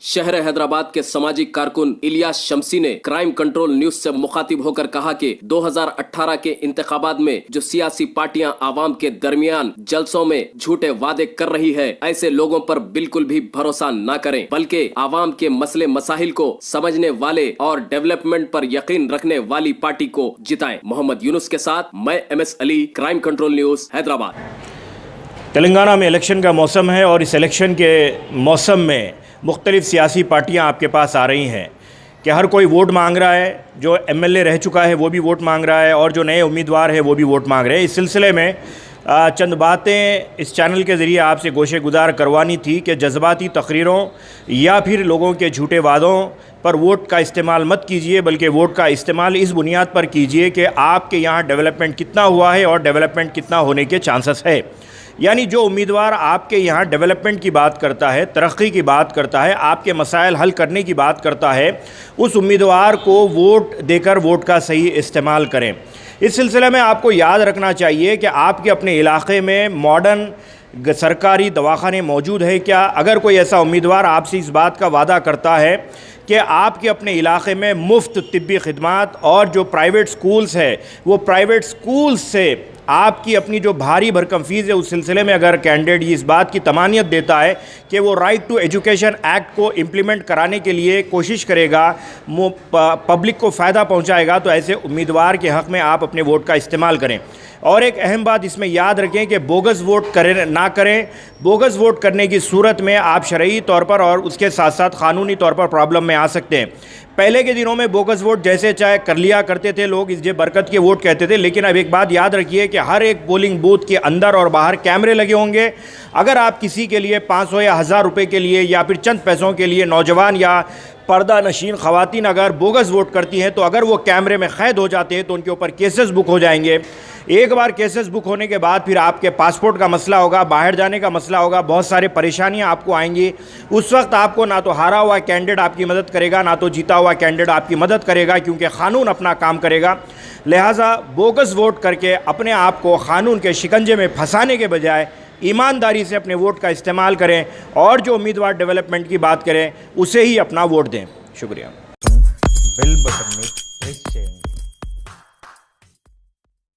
शहर हैदराबाद के सामाजिक कारकुन इलियास शमसी ने क्राइम कंट्रोल न्यूज से मुखातिब होकर कहा कि 2018 के इंतखाबात में जो सियासी पार्टियां आवाम के दरमियान जलसों में झूठे वादे कर रही है, ऐसे लोगों पर बिल्कुल भी भरोसा न करें, बल्कि आवाम के मसले मसाइल को समझने वाले और डेवलपमेंट पर यकीन रखने वाली पार्टी को जिताएं। मोहम्मद यूनुस के साथ मैं MS Ali, crime control news Hyderabad. Telangana में इलेक्शन का मौसम है और इस इलेक्शन के मौसम में मुख्तलिफ़ सियासी पार्टियां आपके पास आ रही हैं कि हर कोई वोट मांग रहा है। जो MLA रह चुका है वो भी वोट मांग रहा है और जो नए उम्मीदवार है वो भी वोट मांग रहे हैं। इस सिलसिले में चंद बातें इस चैनल के ज़रिए आपसे गोशे गुजार करवानी थी कि जज्बाती तकरीरों या फिर लोगों के झूठे वादों पर वोट का इस्तेमाल मत कीजिए, बल्कि वोट का इस्तेमाल इस बुनियाद पर कीजिए कि आपके यहाँ डेवलपमेंट कितना हुआ है और डेवलपमेंट कितना होने के चांसेस है। यानी जो उम्मीदवार आपके यहाँ डेवलपमेंट की बात करता है, तरक्की की बात करता है, आपके मसाइल हल करने की बात करता है, उस उम्मीदवार को वोट देकर वोट का सही इस्तेमाल करें। इस सिलसिले में आपको याद रखना चाहिए कि आपके अपने इलाके में मॉडर्न सरकारी दवाखाने मौजूद है क्या? अगर कोई ऐसा उम्मीदवार आपसे इस बात का वादा करता है कि आपके अपने इलाके में मुफ्त तिब्बी खिदमात और जो प्राइवेट स्कूल्स है वो प्राइवेट स्कूल्स से आपकी अपनी जो भारी भरकम फ़ीस है, उस सिलसिले में अगर कैंडिडेट इस बात की तमानियत देता है कि वो राइट टू एजुकेशन एक्ट को इम्प्लीमेंट कराने के लिए कोशिश करेगा, पब्लिक को फ़ायदा पहुंचाएगा, तो ऐसे उम्मीदवार के हक़ में आप अपने वोट का इस्तेमाल करें। और एक अहम बात इसमें याद रखें कि बोगस वोट करें ना करें। बोगस वोट करने की सूरत में आप शरई तौर पर और उसके साथ साथ क़ानूनी तौर पर प्रॉब्लम में आ सकते हैं। पहले के दिनों में बोगस वोट जैसे चाहे कर लिया करते थे लोग, इसे बरकत के वोट कहते थे, लेकिन अब एक बात याद रखिए कि हर एक पोलिंग बूथ के अंदर और बाहर कैमरे लगे होंगे। अगर आप किसी के लिए 500 या 1000 रुपये के लिए या फिर चंद पैसों के लिए नौजवान या पर्दा नशीन ख़वातीन अगर बोगस वोट करती हैं, तो अगर वो कैमरे में क़ैद हो जाते हैं तो उनके ऊपर केसेस बुक हो जाएंगे। एक बार केसेस बुक होने के बाद फिर आपके पासपोर्ट का मसला होगा, बाहर जाने का मसला होगा, बहुत सारे परेशानियां आपको आएंगी। उस वक्त आपको ना तो हारा हुआ कैंडिडेट आपकी मदद करेगा, ना तो जीता हुआ कैंडिडेट आपकी मदद करेगा, क्योंकि क़ानून अपना काम करेगा। लिहाजा बोगस वोट करके अपने आप को क़ानून के शिकंजे में फंसाने के बजाय ईमानदारी से अपने वोट का इस्तेमाल करें और जो उम्मीदवार डेवलपमेंट की बात करें उसे ही अपना वोट दें। शुक्रिया। बेल बटन में